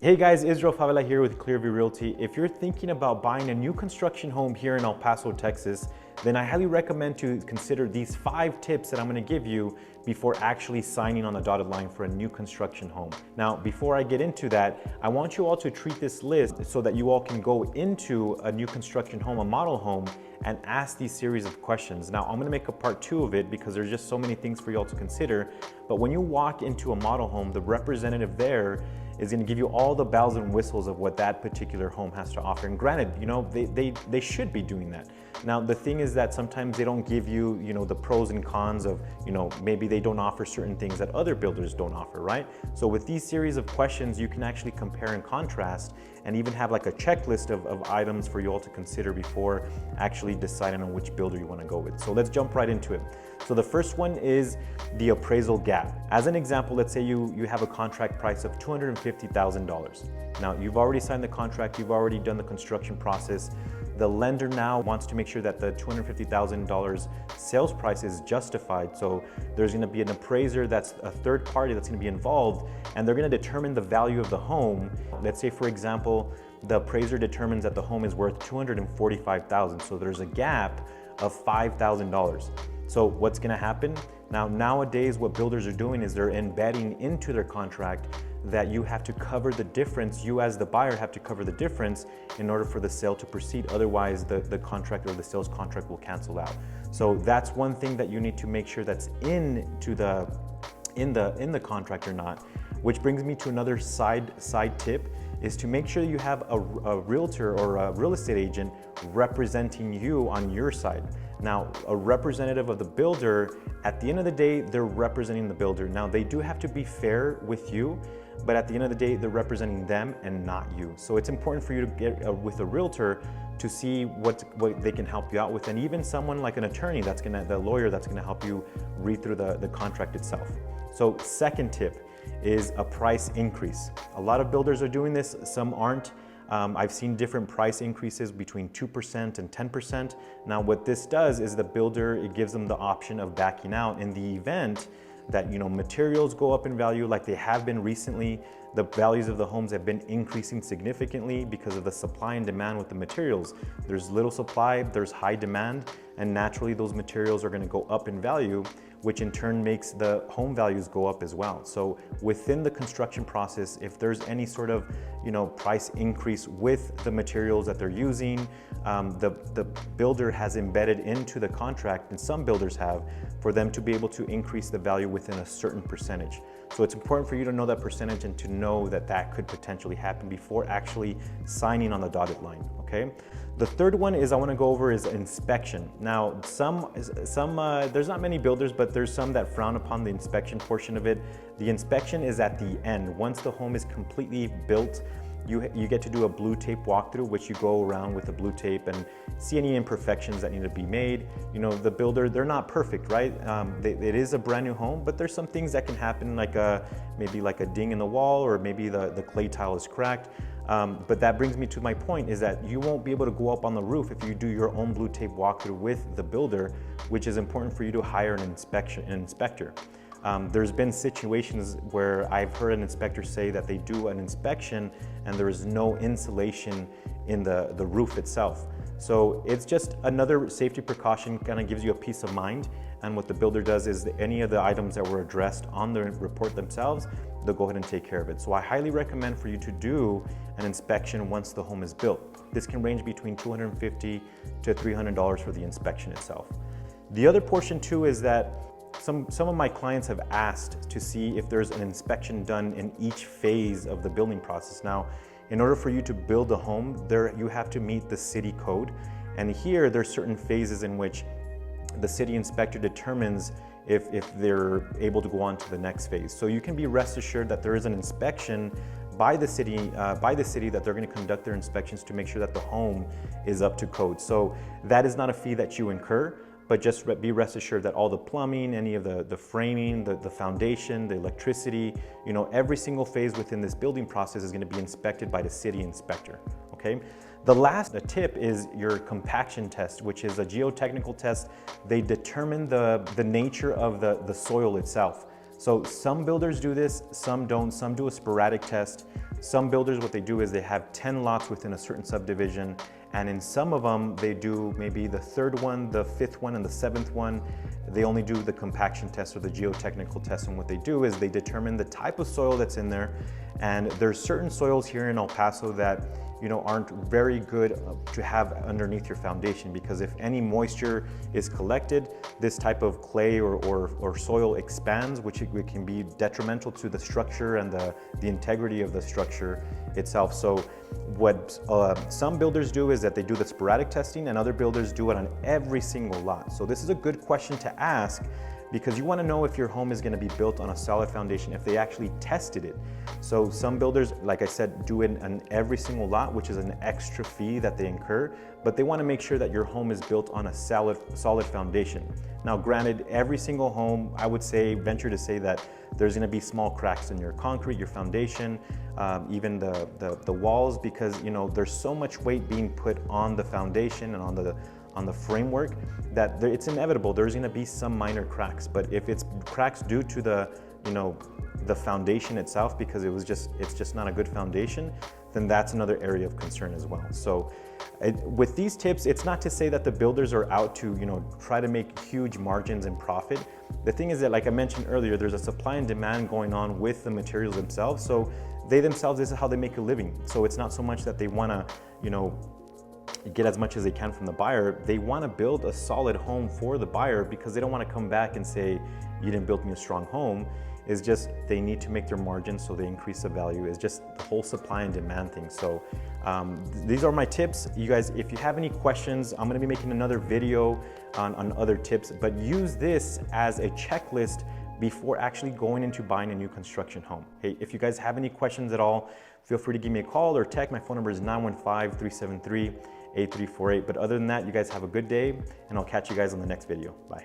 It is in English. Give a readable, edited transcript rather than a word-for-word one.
Hey guys, Israel Favela here with Clearview Realty. If you're thinking about buying a new construction home here in El Paso, Texas, then I highly recommend to consider these 5 tips that I'm going to give you before actually signing on the dotted line for a new construction home. Now, before I get into that, I want you all to treat this list so that you all can go into a new construction home, a model home, and ask these series of questions. Now, I'm gonna make a part 2 of it because there's just so many things for you all to consider. But when you walk into a model home, the representative there is gonna give you all the bells and whistles of what that particular home has to offer. And granted, you know, they should be doing that. Now, the thing is that sometimes they don't give you, the pros and cons of, maybe they don't offer certain things that other builders don't offer, right? So with these series of questions, you can actually compare and contrast and even have like a checklist of items for you all to consider before actually deciding on which builder you wanna go with. So let's jump right into it. So the first one is the appraisal gap. As an example, let's say you have a contract price of $250,000. Now, you've already signed the contract, you've already done the construction process. The lender now wants to make sure that the $250,000 sales price is justified. So there's gonna be an appraiser that's a third party that's gonna be involved, and they're gonna determine the value of the home. Let's say, for example, the appraiser determines that the home is worth $245,000. So there's a gap of $5,000. So what's gonna happen? Nowadays, what builders are doing is they're embedding into their contract that you have to cover the difference, you as the buyer have to cover the difference in order for the sale to proceed. Otherwise, the contract or the sales contract will cancel out. So that's one thing that you need to make sure that's in the contract or not. Which brings me to another side tip, is to make sure you have a realtor or a real estate agent representing you on your side. Now, a representative of the builder, at the end of the day, they're representing the builder. Now, they do have to be fair with you, but at the end of the day, they're representing them and not you. So it's important for you to get with a realtor to see what they can help you out with, and even someone like an attorney the lawyer that's gonna help you read through the contract itself. So second tip is a price increase. A lot of builders are doing this, some aren't. I've seen different price increases between 2% and 10%. Now what this does is the builder, it gives them the option of backing out in the event that materials go up in value like they have been recently. The values of the homes have been increasing significantly because of the supply and demand with the materials. There's little supply, there's high demand, and naturally those materials are gonna go up in value, which in turn makes the home values go up as well. So within the construction process, if there's any sort of price increase with the materials that they're using, the builder has embedded into the contract, and some builders have, for them to be able to increase the value within a certain percentage. So it's important for you to know that percentage and to know that that could potentially happen before actually signing on the dotted line, okay? The third one is I want to go over is inspection. Now, there's not many builders, but there's some that frown upon the inspection portion of it. The inspection is at the end. Once the home is completely built, you get to do a blue tape walkthrough, which you go around with the blue tape and see any imperfections that need to be made. The builder, they're not perfect, right? It is a brand new home, but there's some things that can happen, like maybe like a ding in the wall, or maybe the clay tile is cracked. But that brings me to my point, is that you won't be able to go up on the roof if you do your own blue tape walkthrough with the builder, which is important for you to hire an inspector. There's been situations where I've heard an inspector say that they do an inspection and there is no insulation in the roof itself. So it's just another safety precaution, kind of gives you a peace of mind. And what the builder does is any of the items that were addressed on the report themselves, they'll go ahead and take care of it. So I highly recommend for you to do an inspection once the home is built. This can range between $250 to $300 for the inspection itself. The other portion too is that some of my clients have asked to see if there's an inspection done in each phase of the building process. Now, in order for you to build a home, you have to meet the city code. And here, there's certain phases in which the city inspector determines if they're able to go on to the next phase. So you can be rest assured that there is an inspection by the city that they're going to conduct their inspections to make sure that the home is up to code. So that is not a fee that you incur, but just be rest assured that all the plumbing, any of the framing, the foundation, the electricity, every single phase within this building process is going to be inspected by the city inspector, okay? The last tip is your compaction test, which is a geotechnical test. They determine the nature of the soil itself. So some builders do this, some don't. Some do a sporadic test. Some builders, what they do is they have 10 lots within a certain subdivision, and in some of them, they do maybe the third one, the fifth one, and the seventh one. They only do the compaction test or the geotechnical test, and what they do is they determine the type of soil that's in there. And there's certain soils here in El Paso that aren't very good to have underneath your foundation, because if any moisture is collected, this type of clay or soil expands, which it can be detrimental to the structure and the integrity of the structure itself. So what some builders do is that they do the sporadic testing, and other builders do it on every single lot. So this is a good question to ask, because you want to know if your home is going to be built on a solid foundation, if they actually tested it. So some builders, like I said, do it on every single lot, which is an extra fee that they incur, but they want to make sure that your home is built on a solid foundation. Now, granted, every single home, I would venture to say that there's going to be small cracks in your concrete, your foundation, even the walls, because there's so much weight being put on the foundation and on the framework that it's inevitable there's going to be some minor cracks. But if it's cracks due to the foundation itself, because it's just not a good foundation, then that's another area of concern as well. So with these tips, it's not to say that the builders are out to try to make huge margins and profit. The thing is that, like I mentioned earlier, there's a supply and demand going on with the materials themselves. So they themselves, this is how they make a living. So it's not so much that they want to get as much as they can from the buyer. They want to build a solid home for the buyer, because they don't want to come back and say, you didn't build me a strong home. It's just they need to make their margins, so they increase the value. It's just the whole supply and demand thing. So these are my tips. You guys, if you have any questions, I'm going to be making another video on other tips, but use this as a checklist before actually going into buying a new construction home. Hey, if you guys have any questions at all, feel free to give me a call or text. My phone number is 915-373-8348. But other than that, you guys have a good day, and I'll catch you guys on the next video. Bye.